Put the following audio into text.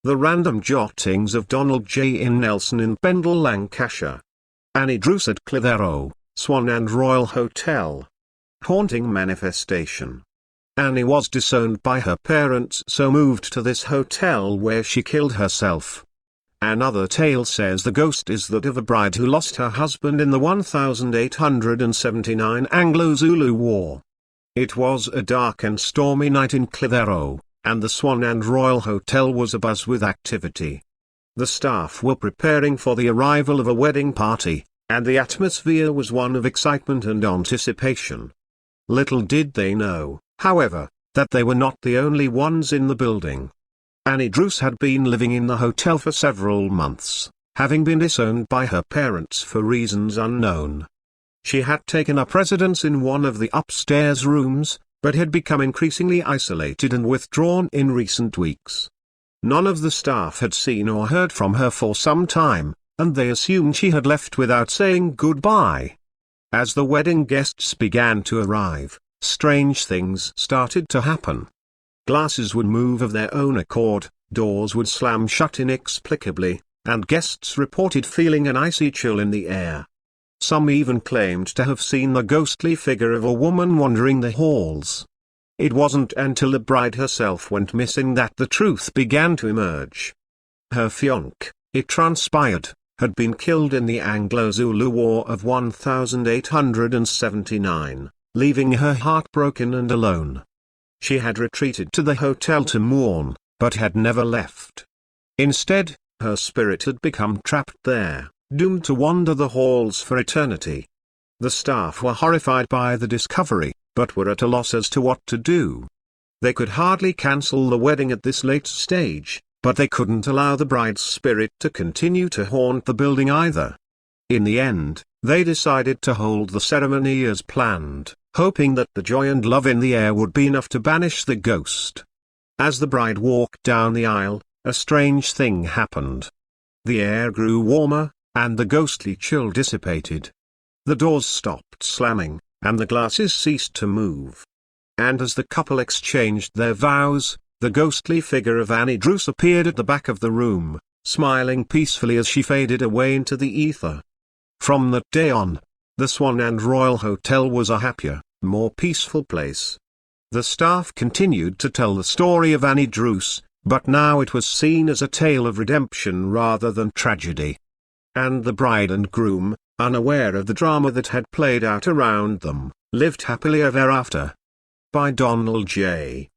The Random Jottings of Donald J. in Nelson in Pendle, Lancashire. Annie Druce at Clitheroe, Swan and Royal Hotel. Haunting manifestation. Annie was disowned by her parents, so moved to this hotel where she killed herself. Another tale says the ghost is that of a bride who lost her husband in the 1879 Anglo-Zulu War. It was a dark and stormy night in Clitheroe, and the Swan and Royal Hotel was abuzz with activity. The staff were preparing for the arrival of a wedding party, and the atmosphere was one of excitement and anticipation. Little did they know, however, that they were not the only ones in the building. Annie Druce had been living in the hotel for several months, having been disowned by her parents for reasons unknown. She had taken up residence in one of the upstairs rooms, but had become increasingly isolated and withdrawn in recent weeks. None of the staff had seen or heard from her for some time, and they assumed she had left without saying goodbye. As the wedding guests began to arrive, strange things started to happen. Glasses would move of their own accord, doors would slam shut inexplicably, and guests reported feeling an icy chill in the air. Some even claimed to have seen the ghostly figure of a woman wandering the halls. It wasn't until the bride herself went missing that the truth began to emerge. Her fiancé, it transpired, had been killed in the Anglo-Zulu War of 1879, leaving her heartbroken and alone. She had retreated to the hotel to mourn, but had never left. Instead, her spirit had become trapped there, doomed to wander the halls for eternity. The staff were horrified by the discovery, but were at a loss as to what to do. They could hardly cancel the wedding at this late stage, but they couldn't allow the bride's spirit to continue to haunt the building either. In the end, they decided to hold the ceremony as planned, hoping that the joy and love in the air would be enough to banish the ghost. As the bride walked down the aisle, a strange thing happened. The air grew warmer, and the ghostly chill dissipated. The doors stopped slamming, and the glasses ceased to move. And as the couple exchanged their vows, the ghostly figure of Annie Druce appeared at the back of the room, smiling peacefully as she faded away into the ether. From that day on, the Swan and Royal Hotel was a happier, more peaceful place. The staff continued to tell the story of Annie Druce, but now it was seen as a tale of redemption rather than tragedy. And the bride and groom, unaware of the drama that had played out around them, lived happily ever after. By Donald J.